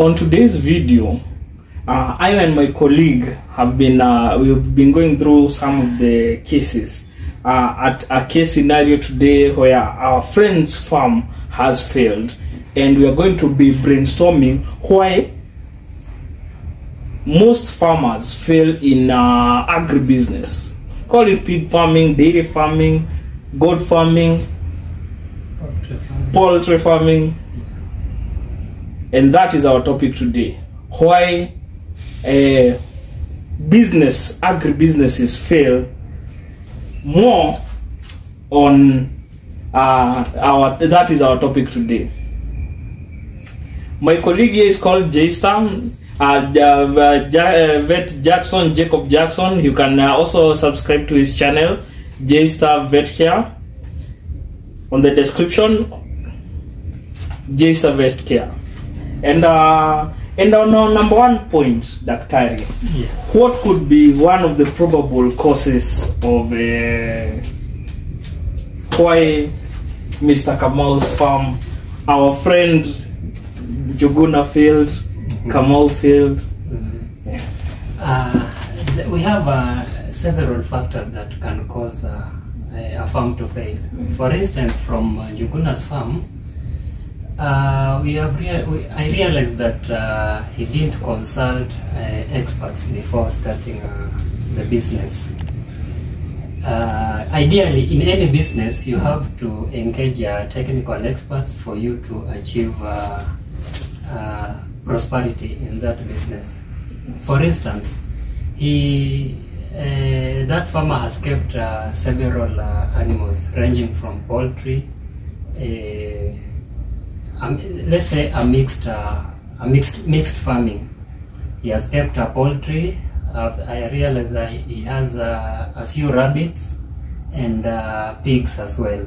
On today's video, I and my colleague have been we've been going through some of the cases. At a case scenario today where our friend's farm has failed, and we are going to be brainstorming why most farmers fail in agribusiness. Call it pig farming, dairy farming, goat farming, poultry farming. And that is our topic today. Why agribusinesses fail more on that is our topic today. My colleague here is called Jaystar, Vet Jackson, Jacob Jackson. You can also subscribe to his channel, Jaystar Vetcare. On the description, Jaystar Vetcare. And on our number one point, Daktari, yes. What could be one of the probable causes of why Mr. Kamau's farm, our friend Juguna failed, Kamau failed? We have several factors that can cause a farm to fail. For instance, from Juguna's farm, I realized that he didn't consult experts before starting the business. Ideally, in any business, you have to engage technical experts for you to achieve prosperity in that business. For instance, that farmer has kept several animals, ranging from poultry, let's say a mixed farming. He has kept a poultry. I realized that he has a few rabbits and pigs as well.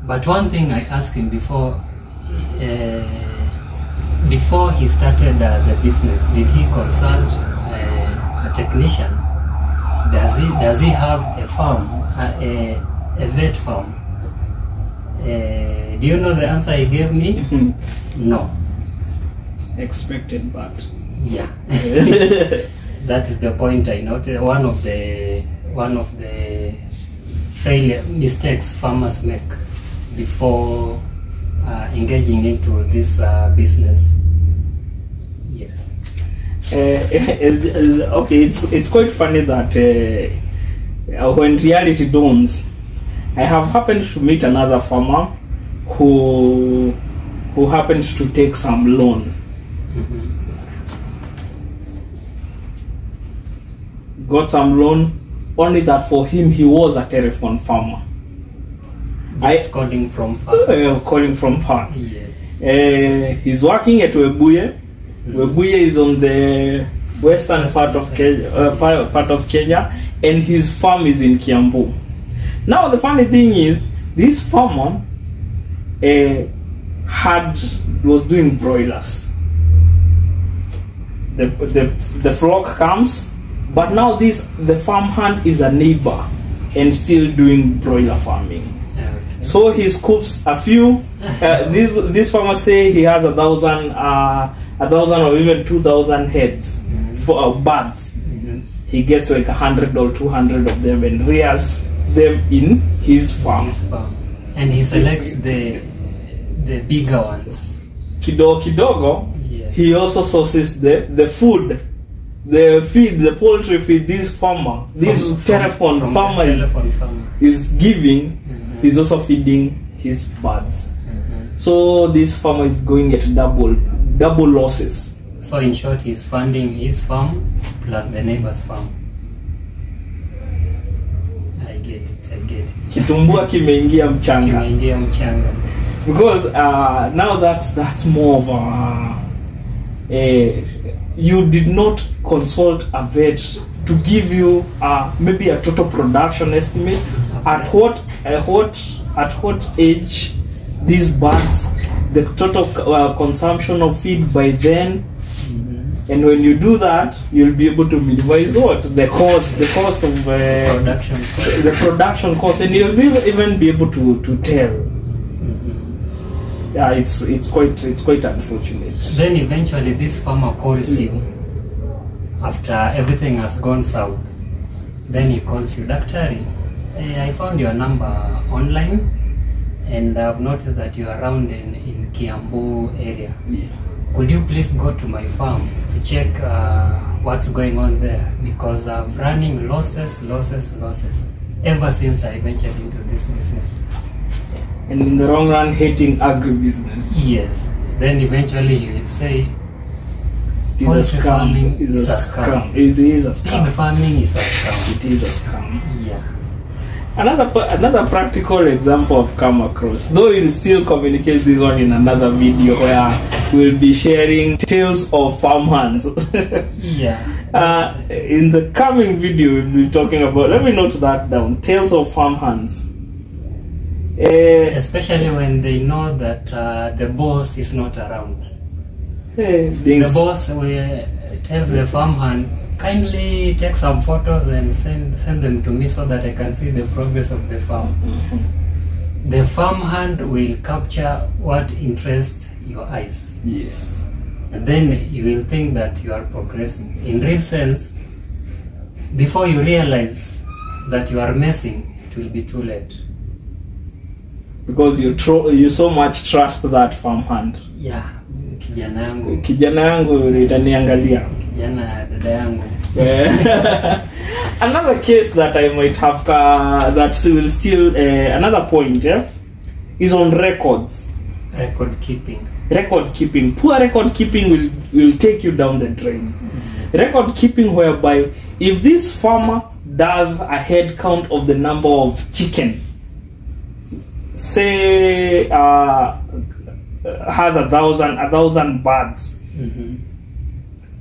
But one thing I asked him before he started the business, did he consult a technician? Does he have a farm, a vet farm? Do you know the answer he gave me? No. Expected, but yeah. That is the point I noted. One of the mistakes farmers make before engaging into this business. Yes. Okay, it's quite funny that when reality dawns, I have happened to meet another farmer who happened to take some loan. Got some loan, only that for him he was a telephone farmer. Calling from farm. Calling from farm. Yes. He's working at Webuye. Webuye is on the western part of Kenya, and his farm is in Kiambu. Now the funny thing is, this farmer was doing broilers. The flock comes, but now the farmhand is a neighbor and still doing broiler farming. Okay. So he scoops a few. These farmers say he has 1,000 or even 2,000 heads for birds. He gets like 100 or 200 of them and rears them in his farm. And he selects the bigger ones. Kidogo. Yes. He also sources the food, the poultry feed this farmer, telephone farmer is giving. He's also feeding his birds. So this farmer is going at double losses. So in short, he's funding his farm plus the neighbor's farm. I get it. Kitumbua kimeingia mchanga. Because now that's more of you did not consult a vet to give you maybe a total production estimate. At what age these birds, the total consumption of feed by then. And when you do that, you'll be able to minimize the cost of the production cost, and you'll even be able to tell. yeah, it's quite unfortunate. Then eventually this farmer calls you after everything has gone south. Then he calls you, Daktari, I found your number online and I've noticed that you're around in Kiambu area. Yeah. Could you please go to my farm to check what's going on there? Because I'm running losses ever since I ventured into this business. And in the long run, hating agribusiness. Yes. Then eventually he will say, it is a scam. It is a scam. It is a scam. Pig farming is a scam. It is a scam. Yeah. Another practical example I've come across, though we'll still communicate this one in another video where we'll be sharing tales of farmhands. Yeah. In the coming video, we'll be talking about, let me note that down, tales of farmhands. Especially when they know that the boss is not around. The boss tells the farmhand, kindly take some photos and send them to me so that I can see the progress of the farm. Mm-hmm. The farmhand will capture what interests your eyes. Yes. And then you will think that you are progressing. In real sense, before you realize that you are messing, it will be too late. Because you so much trust that farmhand. Yeah. Kijana yangu itaniangalia. Kijana dada yangu. Another case that I might have that will still another point is on records. Record keeping. Poor record keeping will take you down the drain. Mm-hmm. Record keeping whereby if this farmer does a head count of the number of chicken, say has 1,000 birds, mm-hmm.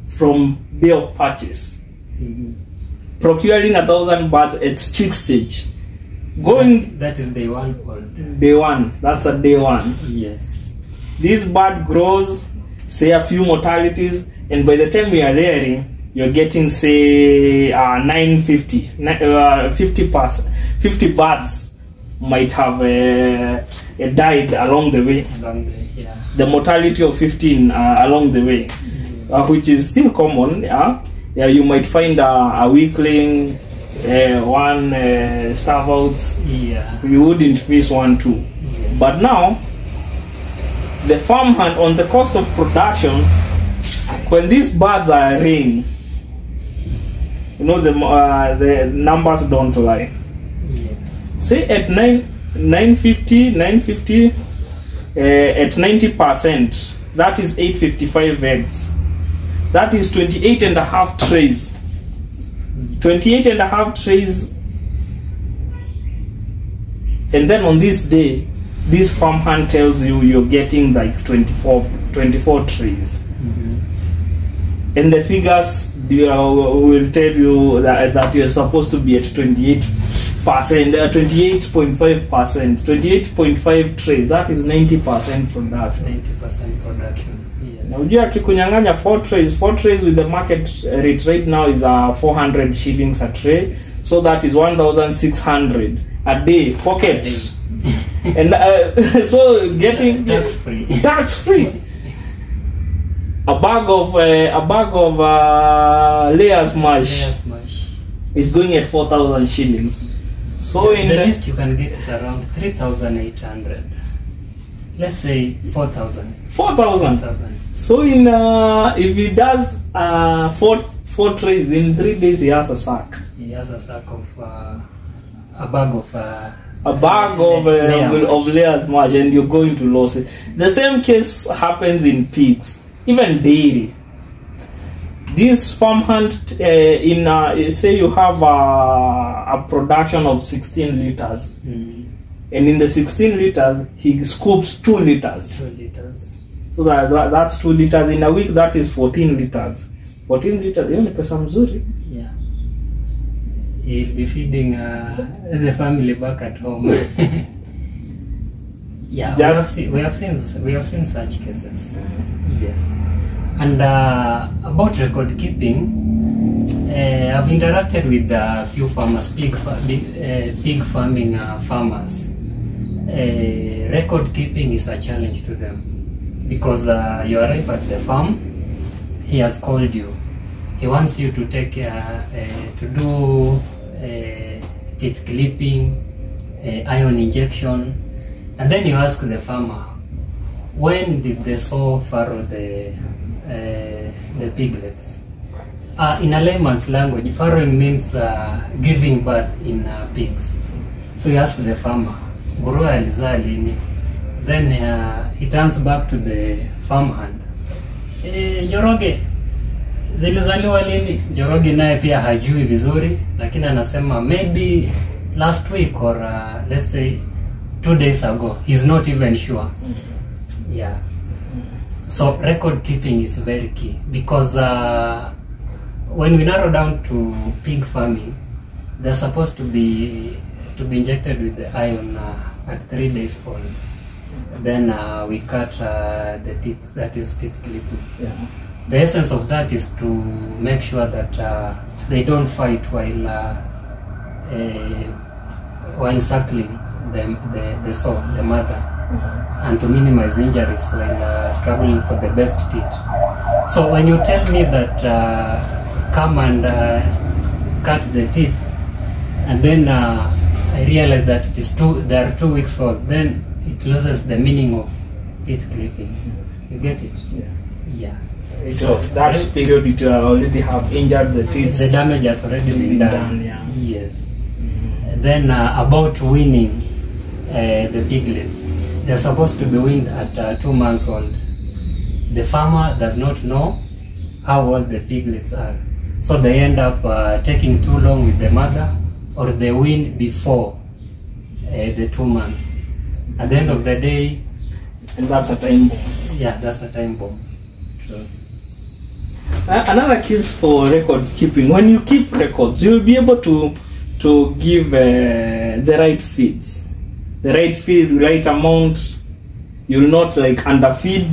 from day of purchase, mm-hmm. procuring 1,000 birds at chick stage, going that is day one or day one. That's a day one. Yes. This bird grows, say a few mortalities, and by the time we are rearing, you're getting say 950, 50 birds might have died along the way. Yeah. The mortality of 15 along the way, which is still common. Yeah, you might find a weakling, one starve outs. Yeah. You wouldn't miss one too. Yes. But now, the farmhand on the cost of production, when these birds are laying, you know the numbers don't lie. Yes. Say at 950 at 90%, that is 855 eggs. That is 28 and a half trays. 28 and a half trays. And then on this day, this farmhand tells you you're getting like 24 trays. Mm-hmm. And the figures will tell you that you're supposed to be at 28%, 28.5%, 28.5 trays. That is 90% production. 90% production. Yes. Now, ujia kikunyanganya 4 trays with the market rate right now is 400 shillings a tray. So that is 1,600 a day pocket. And so getting tax free. A bag of layers mash is going at 4,000 shillings. So in the least you can get is around 3,800. Let's say 4,000. 4,000. So in if he does 4 trays in 3 days, he has a sack. He has a sack of a bag of layers mash, and you're going to lose it. The same case happens in pigs, even dairy. This farmhand, say you have a production of 16 liters, and in the 16 liters, he scoops 2 liters. 2 liters. So that's 2 liters. In a week, that is 14 liters. 14 liters, hiyo ni pesa mzuri. Yeah. He'll be feeding the family back at home. Yeah, we have seen such cases. Yes. And about record keeping, I've interacted with a few farmers, pig farming farmers. record keeping is a challenge to them, because you arrive at the farm, he has called you, he wants you to take to do teeth clipping, iron injection, and then you ask the farmer, when did the sow farrow the piglets? In a layman's language, farrowing means giving birth in pigs. So you ask the farmer, nguruwe alizaa lini? Then he turns back to the farmhand. Njoroge zilizaliwa lini? Njoroge naye pia hajui vizuri, lakini anasema maybe last week or let's say 2 days ago. He's not even sure. Yeah. So record keeping is very key, because when we narrow down to pig farming, they're supposed to be injected with the iron at 3 days old. Then we cut the teeth, that is teeth clipping. Yeah. The essence of that is to make sure that they don't fight while suckling the sow, the mother, and to minimize injuries while struggling for the best teeth. So when you tell me that come and cut the teeth, and then I realize that they are 2 weeks old, then it loses the meaning of teeth clipping. You get it? Yeah. So that period it already have injured the teeth. The damage has already been done. Yeah. Yes. And then about weaning the piglets, they're supposed to be weaned at 2 months old. The farmer does not know how old the piglets are, so they end up taking too long with the mother, or they wean before the 2 months. At the end of the day, and that's a time bomb. Yeah, that's a time bomb. True. Another case for record keeping: when you keep records, you'll be able to give the right feeds, right amount. You'll not like underfeed.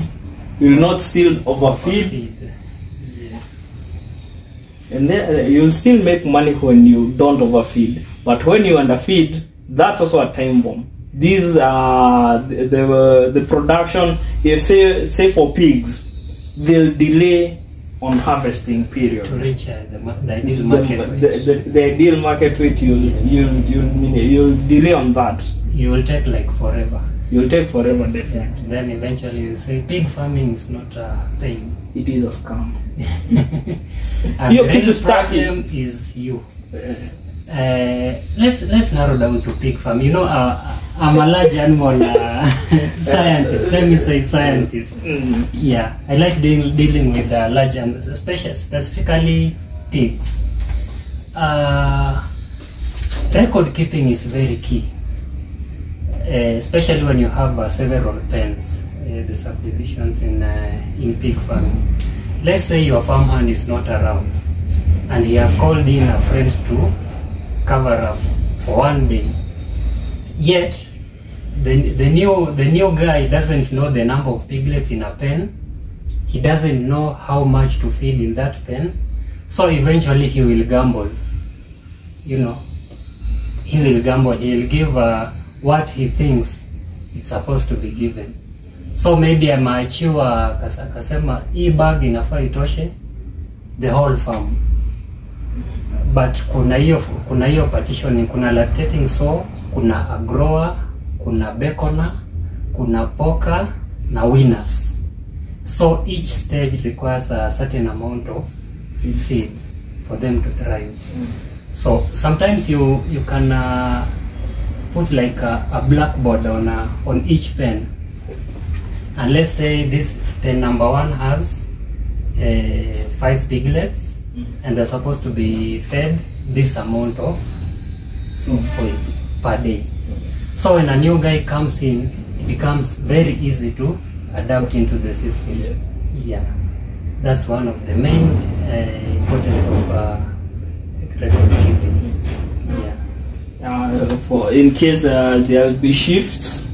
You'll not still overfeed. Yes. And then you'll still make money when you don't overfeed. But when you underfeed, that's also a time bomb. These are the production. You say for pigs, they'll delay on harvesting period to reach the ideal market weight. The ideal market weight, you'll delay on that. You will take like forever. You'll take forever, definitely. Yeah. Then eventually you say pig farming is not paying. It is a scam. And the real problem is you. Let's narrow down to pig farm. You know, I'm a large animal scientist. Let me say scientist. Yeah, I like dealing with large animals, specifically pigs. Record keeping is very key, especially when you have several pens, the subdivisions in pig farming. Let's say your farmhand is not around, and he has called in a friend to cover up for 1 day. Yet the new guy doesn't know the number of piglets in a pen. He doesn't know how much to feed in that pen. So eventually he will gamble. You know, he will gamble. He will give what he thinks it's supposed to be given. So maybe ameachiwa akasema hii bag inafaa itoshe the whole farm. But kuna hiyo partitioning, kuna lactating sow, kuna a grower, kuna beconer, kuna poker, na winners. So each stage requires a certain amount of feed for them to thrive. So sometimes you can put like a blackboard on each pen, and let's say this pen number 1 has 5 piglets, and they're supposed to be fed this amount of food per day. So when a new guy comes in, it becomes very easy to adapt into the system. Yes. Yeah, that's one of the main importance of record keeping. Yeah. For in case there'll be shifts,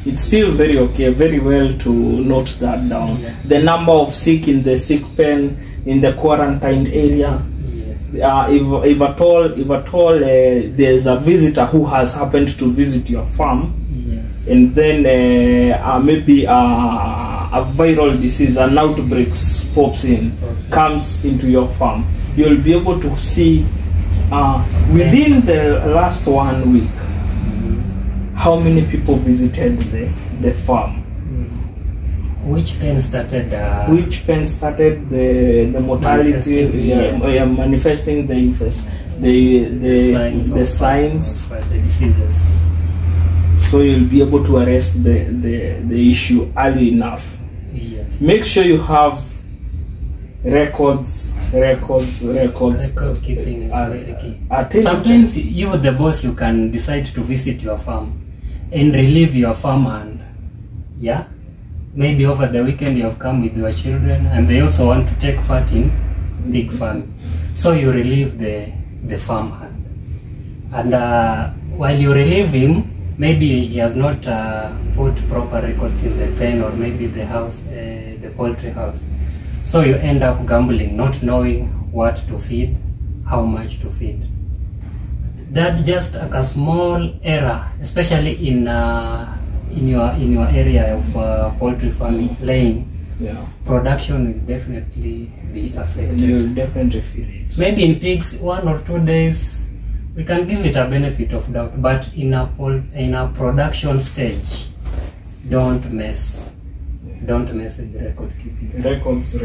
it's still very well to note that down. Yeah. The number of sick in the sick pen, in the quarantined area. Yes. If at all there's a visitor who has happened to visit your farm, yes, and then maybe a viral disease, an outbreak pops in, comes into your farm, you'll be able to see within the last 1 week how many people visited the farm. Which pen started the mortality, manifesting the signs, the diseases. So you'll be able to arrest the issue early enough. Yes. Make sure you have records. Record keeping is very key. Sometimes you, the boss, you can decide to visit your farm and relieve your farmhand. Yeah? Maybe over the weekend you have come with your children and they also want to take part in big farm. So you relieve the farmhand. And while you relieve him, maybe he has not put proper records in the pen, or maybe the house, the poultry house. So you end up gambling, not knowing what to feed, how much to feed. That just a small error, especially in your area of poultry farming, laying. Yeah. Production will definitely be affected. You'll definitely feel it. Maybe in pigs, 1 or 2 days, we can give it a benefit of doubt. But in a production stage, don't mess with the record keeping. Records.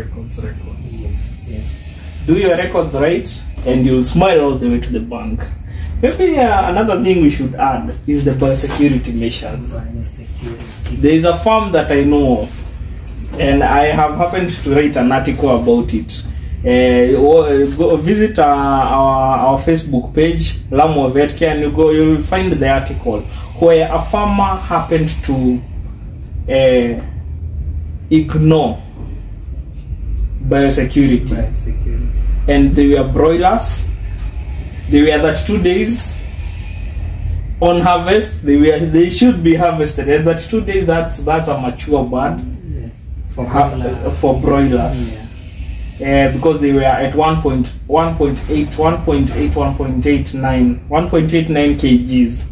Yes. Do your records right, and you'll smile all the way to the bank. Maybe another thing we should add is the biosecurity measures. There is a farm that I know of, and I have happened to write an article about it. Go visit our Facebook page, Lamwa Vetcare, and you'll find the article where a farmer happened to ignore biosecurity. And they were broilers. They were 32 days on harvest. They should be harvested. And 32 days, that's a mature bird. Yes. For broilers. Yeah. Because they were at 1.89 kgs.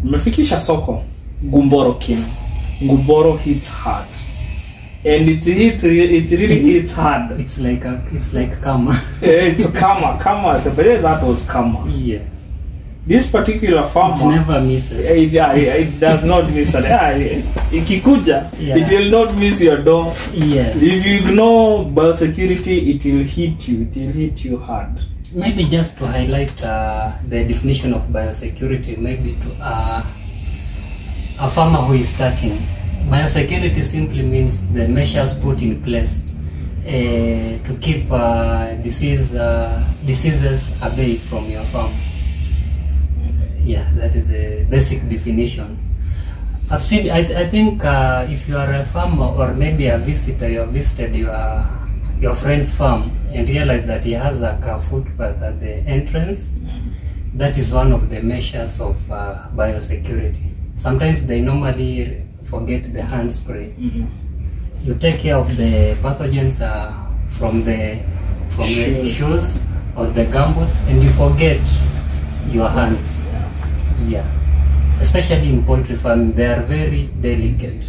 Mefikisha soko, Gumboro came. Gumboro hits hard. And it really hits hard. It's like karma. It's karma. That was karma. Yes. This particular farmer, it never misses. It does not miss. Ikikuja, it will not miss your door. Yes. If you ignore biosecurity, it will hit you. It will hit you hard. Maybe just to highlight the definition of biosecurity, maybe to a farmer who is starting. Biosecurity simply means the measures put in place to keep diseases away from your farm. Yeah, that is the basic definition. I've seen. I think if you are a farmer or maybe a visitor, you have visited your friend's farm and realize that he has a footpath at the entrance. That is one of the measures of biosecurity. Sometimes they normally forget the hand spray. You take care of the pathogens from the shoes or the gumboots, and you forget your hands. Yeah. Especially in poultry farming, they are very delicate.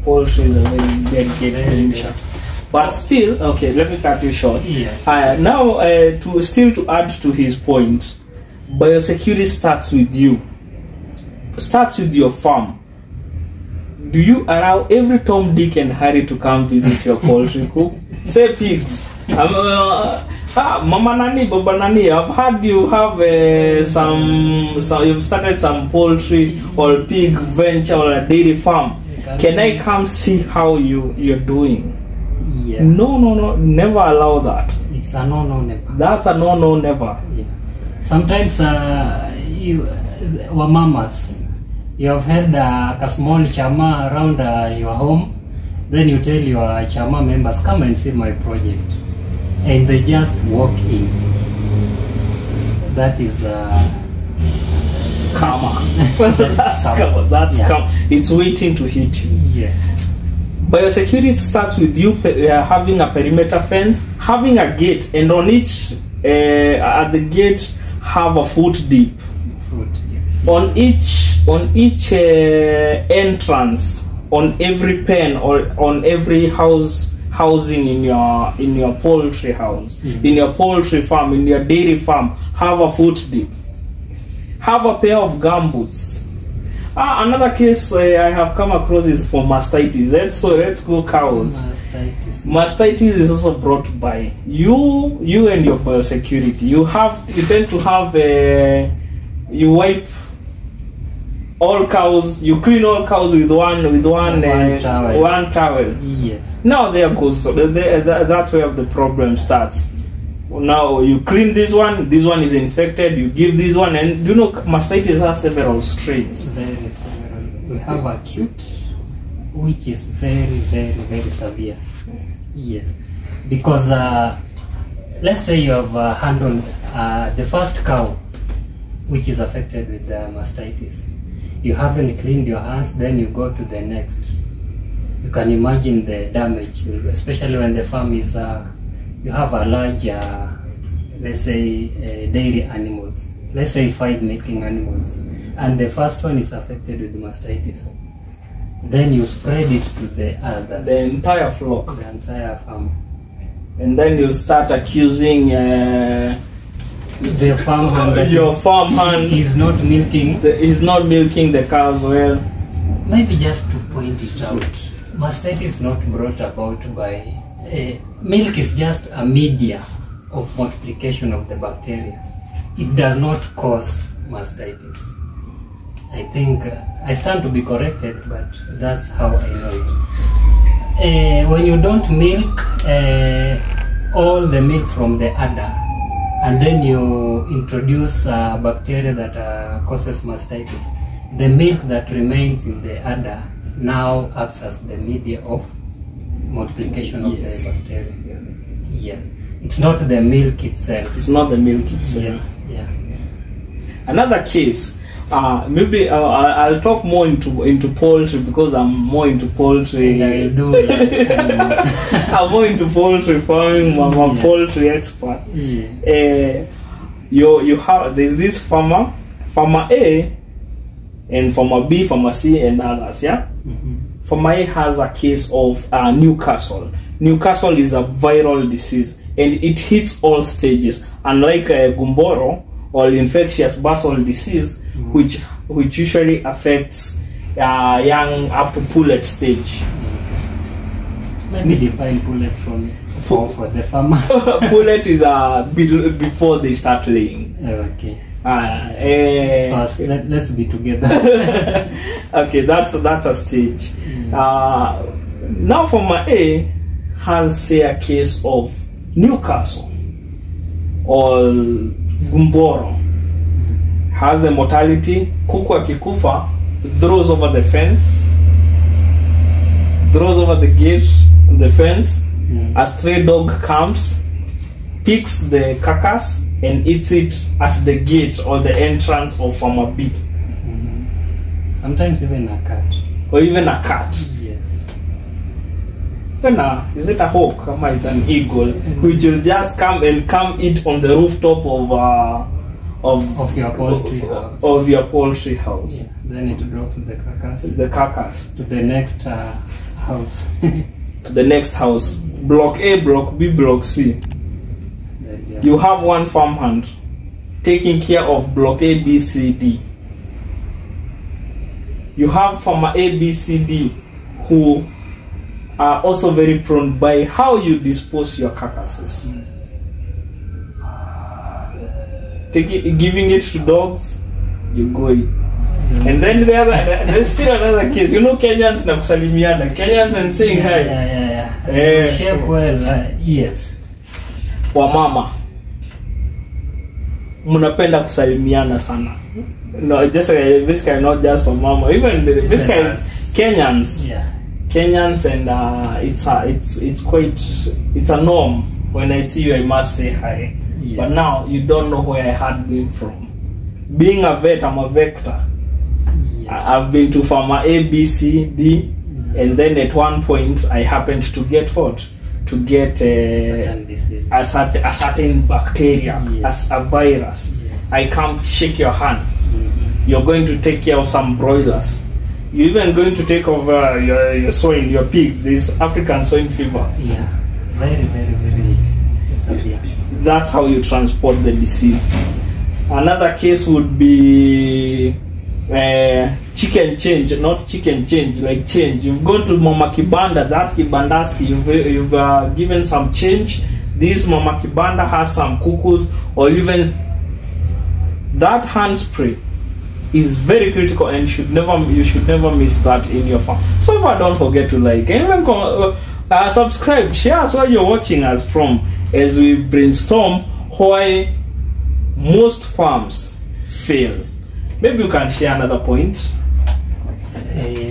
Poultry is a very delicate nature. But still, okay, let me cut you short. Yes. Now, to add to his point, biosecurity starts with you. Starts with your farm. Do you allow every Tom, Dick, and Harry to come visit your poultry coop? Say pigs. Mama Nani, Baba Nani, I've heard you have you've started some poultry or pig venture or a dairy farm. Can I come see how you're doing? Yeah. No, never allow that. It's a no, never. That's a no, never. Yeah. Sometimes mamas, you have had a small chama around your home, then you tell your chama members, come and see my project, and they just walk in. That is karma. That's karma. That's karma. It's waiting to hit you. Yes. Biosecurity starts with you having a perimeter fence, having a gate, and on each at the gate have a foot deep. Yeah. On each entrance, on every pen, or on every housing in your poultry house, in your poultry farm, in your dairy farm, have a foot dip. Have a pair of gumboots. Another case I have come across is for mastitis. Let's go cows. Mastitis is also brought by you and your biosecurity. You tend to have you wipe all cows. You clean all cows with one towel. Yes. Now there goes. That's where the problem starts. Now you clean this one is infected, you give this one, and you know mastitis has several strains. Very several. We have acute, which is very, very, very severe. Yes. Because let's say you have handled the first cow which is affected with mastitis. You haven't cleaned your hands, then you go to the next. You can imagine the damage, especially when the farm is you have a large, let's say, dairy animals. Let's say 5 milking animals, and the first one is affected with mastitis. Then you spread it to the others. The entire flock. The entire farm. And then you start accusing the farmhand that your farmhand is not milking. He's not milking the cows well. Maybe just to point it out, mastitis is not brought about by milk. Is just a media of multiplication of the bacteria. It does not cause mastitis. I think I stand to be corrected, but that's how I know it. When you don't milk all the milk from the udder, and then you introduce bacteria that causes mastitis, the milk that remains in the udder now acts as the media of multiplication of the bacteria. Yeah, it's not the milk itself. It's not the milk itself. Yeah. Another case. Maybe I'll talk more into poultry because I'm more into poultry. I do that. I'm more into poultry farming. I'm a poultry expert. Yeah. There's this farmer A, and farmer B, farmer C, and others. Yeah. Farmer A has a case of Newcastle. Newcastle is a viral disease, and it hits all stages. Unlike Gumboro or infectious basal disease, which usually affects young up to pullet stage. Maybe define pullet for the farmer. Pullet is before they start laying. Okay. So let's be together. Okay, that's a stage. Now farmer A has, say, a case of Newcastle or Gumboro. Has the mortality. Kuku akikufa, throws over the fence, throws over the gate, the fence. A stray dog comes, picks the carcass and eats it at the gate or the entrance of farmer B. Sometimes even a cat. Or even a cat. Yes. Then is it a hawk? Or it's an eagle, which will just come eat on the rooftop of your poultry house. Of your poultry house. Yeah. Then it drops the carcass. The carcass to the next house. The next house. Block A, block B, block C. You have one farmhand taking care of block A, B, C, D. You have farmer A, B, C, D who are also very prone by how you dispose your carcasses. Giving it to dogs, you go it. And then there's still another case. You know, Kenyans na kusalimiana. Kenyans and saying hi. Yeah. Shake well, yes. Wamama, munapenda kusalimiana sana. No, just basically not just for mama. Even basically Kenyans. Yeah. Kenyans, and it's a norm. When I see you, I must say hi. Yes. But now you don't know where I had been from. Being a vet, I'm a vector. Yes. I've been to farmer A, B, C, D, and then at one point I happened to get what? To get a certain bacteria, yes, as a virus. Yes. I come shake your hand. you're going to take care of some broilers. You're even going to take over your swine, your pigs. There's African swine fever. Yeah, very, very, very severe. That's how you transport the disease. Another case would be chicken change, not chicken change, like change. You've gone to Mama Kibanda, that Kibandaski, you've given some change. This Mama Kibanda has some cuckoos, or even that hand spray is very critical, and you should never miss that in your farm. So far, don't forget to like and even subscribe, share us where you're watching us from, as we brainstorm why most farms fail. Maybe you can share another point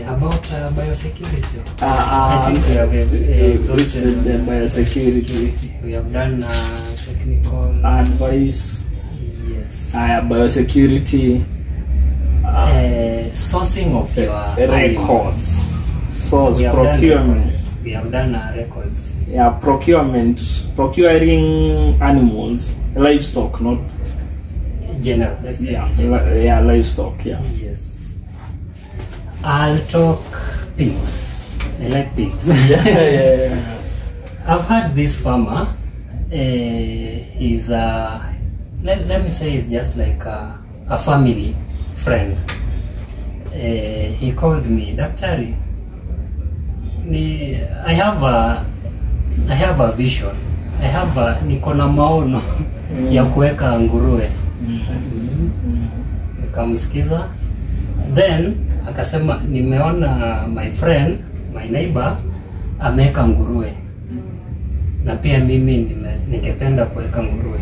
about biosecurity. I think we have exhausted the biosecurity. We have done technical advice. Yes. Biosecurity. Sourcing of your records. Source procurement. We have done records. Yeah, procuring animals, livestock, not general. Let's say yeah, livestock. Yeah. Yes. I'll talk pigs. I like pigs. Yeah. I've had this farmer. He's let me say he's just like a family friend. He called me, Daktari, I have a vision. I have niko na maono ya kuweka nguruwe. Nikamsikiza. Then akasema nimeona my friend, my neighbor ameweka nguruwe. Na pia mimi ningependa kuweka nguruwe.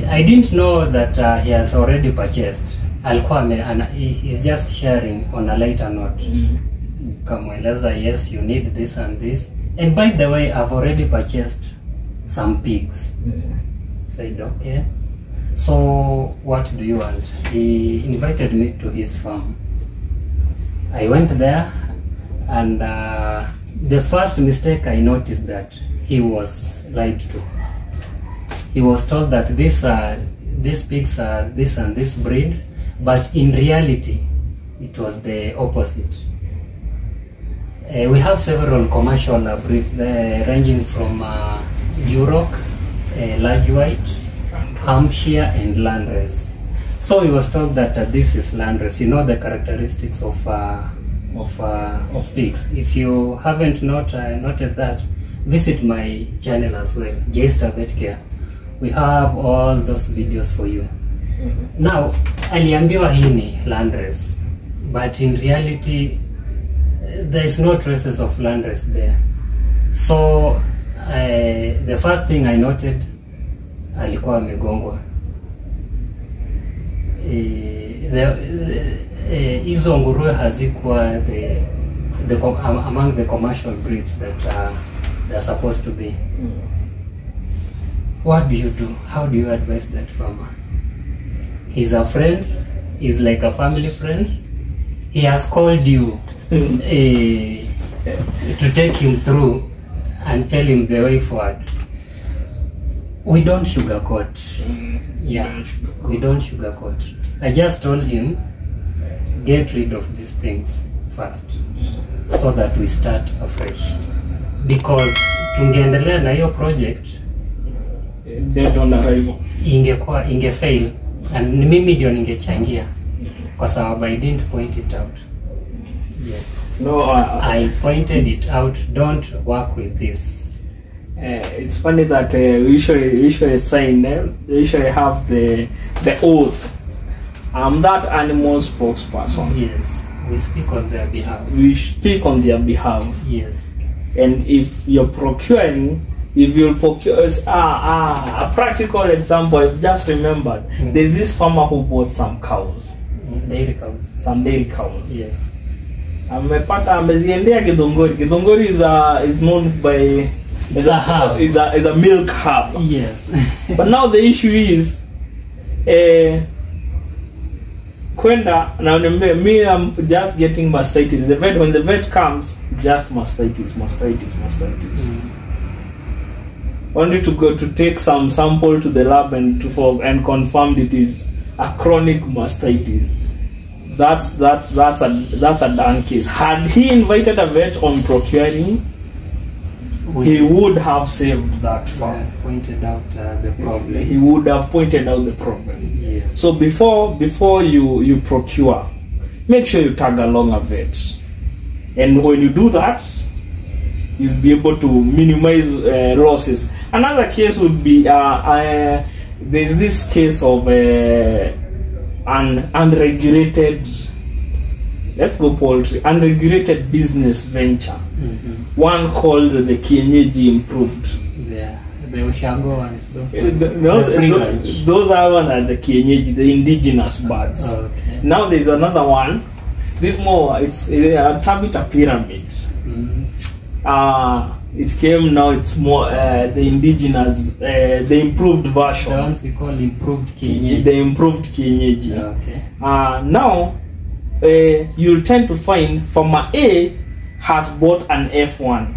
I didn't know that he has already purchased. He's just sharing on a lighter note. Kamweleza, yes, you need this and this. And by the way, I've already purchased some pigs. Said, okay. So what do you want? He invited me to his farm. I went there, and the first mistake I noticed that he was lied to. He was told that these pigs are this and this breed, but in reality, it was the opposite. We have several commercial breeds ranging from Duroc, Large White, Hampshire, and Landrace. So he was told that this is Landrace. You know the characteristics of pigs. If you haven't noted that, visit my channel as well, Jaystar Vetcare. We have all those videos for you. Now, aliambiwa hii ni Landrace, but in reality, there is no traces of Landrace there. So, the first thing I noted, alikuwa amegongwa. Hizo nguruwe hazikuwa among the commercial breeds that they're supposed to be. What do you do? How do you advise that farmer? He's a friend. He's like a family friend. He has called you to take him through and tell him the way forward. We don't sugarcoat. Yeah, we don't sugarcoat. I just told him, get rid of these things first, so that we start afresh. Because tungeendelea na hiyo project, dead on arrival, inge fail, and mimi ndio ningechangia kwa sababu I didn't point it out. Yes. No, I pointed it out. Don't work with this. It's funny that we usually sign them. We usually have the oath. I'm that animal spokesperson. Yes, we speak on their behalf. We speak on their behalf. Yes. And if you're procuring, if you'll procure, a practical example, I just remembered. There's this farmer who bought some cows. Dairy cows. Some dairy cows. Yes. Ameziendea Githunguri. Githunguri is known by is a milk hub. Yes. But now the issue is kwenda now me, I'm just getting mastitis. When the vet comes, just mastitis. only to go to take some sample to the lab and confirm it is a chronic mastitis. That's a done case. Had he invited a vet on procuring, he would have saved that farm. Pointed out the problem. He would have pointed out the problem. Yeah. So before you procure, make sure you tag along a vet, and when you do that, you'll be able to minimize losses. Another case would be there's this case of an unregulated, let's go poultry, unregulated business venture. One called the Kienyeji Improved. Yeah, the Ushago ones. Those are one are the Kienyeji, the indigenous birds. Okay. Now there's another one. This more, it's a Tabita pyramid. It came now. It's more the indigenous, the improved version. The ones we call improved Kienyeji. The improved Kienyeji. Okay. Now, you'll tend to find Farmer A has bought an F1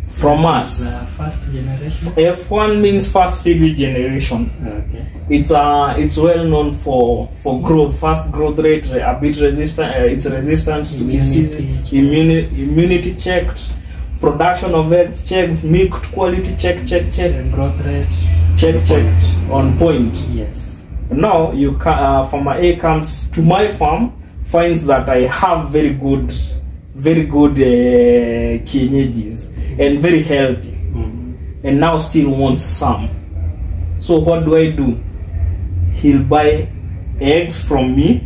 from us. The first generation. F1 means first feed generation. Okay. It's well known for growth, fast growth rate, a bit resistant. It's resistant to disease, immunity checked, production of eggs checked, milk quality check, growth rate check on point. Yes. Now farmer A comes to my farm, finds that I have very good Kienyeji's and very healthy, and now still wants some. So what do? He'll buy eggs from me,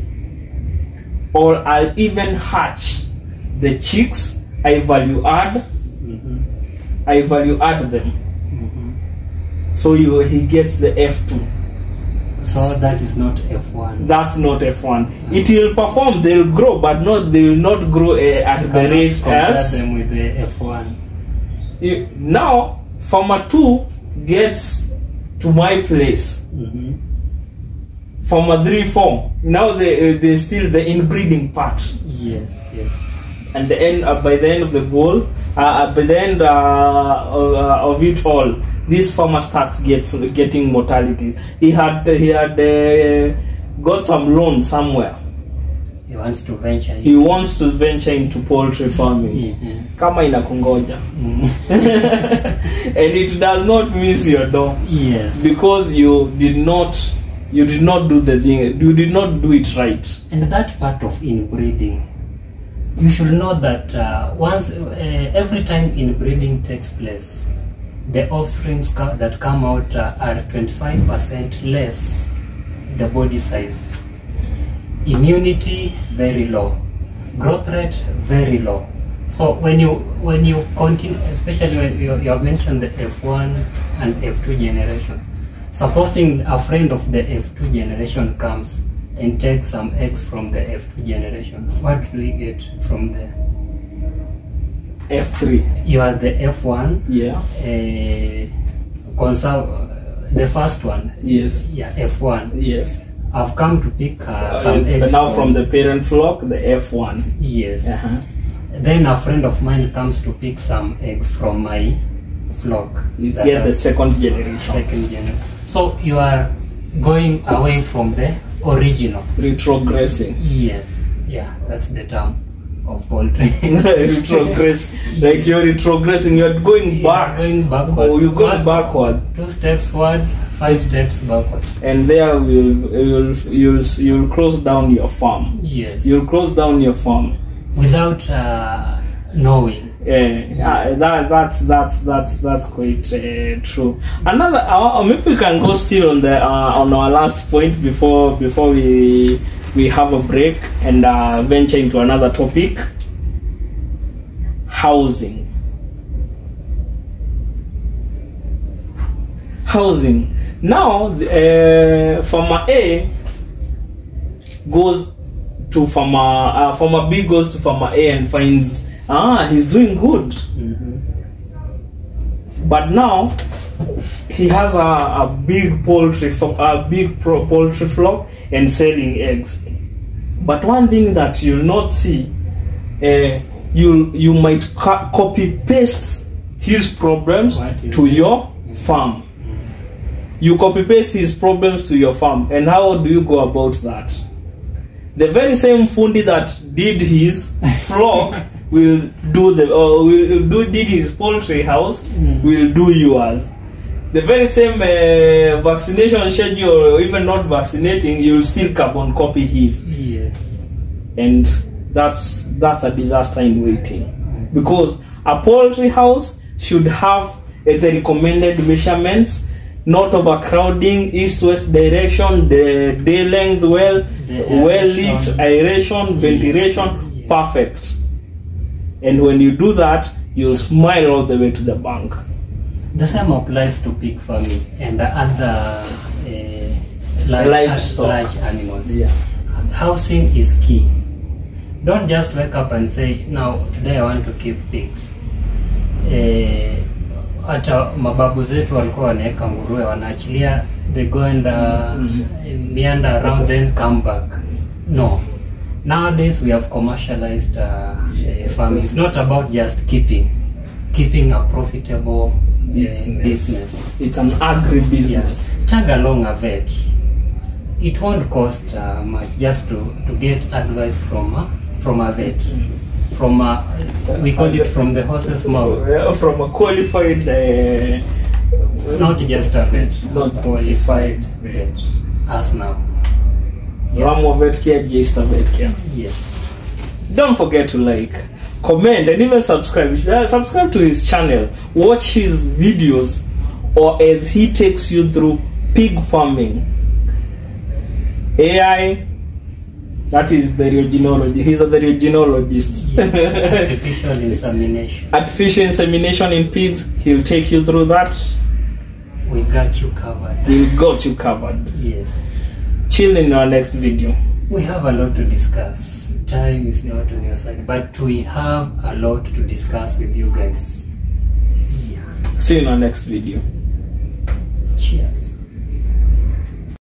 or I'll even hatch the chicks. I value add them. So he gets the F2. So that is not F1. That's not F1. It will perform, they'll grow, but they will not grow at the rate as them with the F1. Now farmer 2 gets to my place. Farmer 3, 4. Now they still the inbreeding part. Yes. And by the end of the goal, by the end of it all, this farmer starts getting mortality. He had got some loan somewhere. He wants to venture. He wants to venture into poultry farming. Kama inakungoja. And it does not miss your door. Yes. Because you did not do the thing. You did not do it right. And that part of inbreeding, you should know that every time inbreeding takes place, the offsprings that come out are 25% less the body size. Immunity very low, growth rate very low. So when you continue, especially when you have mentioned the F1 and F2 generation, supposing a friend of the F2 generation comes and takes some eggs from the F2 generation, what do we get from the F3? You are the F1. Yeah. The first one. Yes. Yeah, F1. Yes. I've come to pick some eggs. Now from the parent flock, the F1. Yes. Then a friend of mine comes to pick some eggs from my flock. You get the second generation. So you are going away from the original. Retrogressing. Yes. Yeah, that's the term of poultry. Retrogress. Like you're retrogressing, you're going back. Going backwards. Oh, you're going backward. 2 steps forward, 5 steps backward. And there you'll close down your farm. Yes. You'll close down your farm without knowing. That's quite true. Another, maybe we can go still on our last point before we have a break and venture into another topic. Housing. Now, farmer A goes to farmer B goes to farmer A and finds he's doing good. But now he has a big poultry flock and selling eggs. But one thing that you'll not see, you might copy paste his problems to your farm. You copy paste his problems to your farm. And how do you go about that? The very same fundi that did his flock will do did his poultry house will do yours. The very same vaccination schedule, or even not vaccinating, you'll still carbon copy his. Yes. And that's a disaster in waiting, because a poultry house should have the recommended measurements, not overcrowding, east-west direction, the day length well lit, aeration, ventilation, perfect. And when you do that, you'll smile all the way to the bank. The same applies to pig farming and the other livestock, large animals. Yeah. Housing is key. Don't just wake up and say, now today I want to keep pigs. Hata mababu zetu walikuwa wanaweka nguruwe, wanaachilia, they go and meander around, then come back. No. Nowadays we have commercialized farming. It's not about just keeping a profitable business. It's an agri-business. Tag along a vet. It won't cost much just to get advice from a vet. From we call it from the horse's mouth. From a qualified, not just a vet, not qualified vet. As now. Lamwa Vetcare, Jaystar Vetcare. Yes. Don't forget to like, comment, and even subscribe. Subscribe to his channel. Watch his videos, or as he takes you through pig farming. AI, that is the regenology. He's the regenologist. Yes. Artificial insemination. Artificial insemination in pigs. He'll take you through that. We got you covered. We got you covered. Yes. Chill in our next video. We have a lot to discuss. Time is not on your side, but we have a lot to discuss with you guys. Yeah. See you in our next video.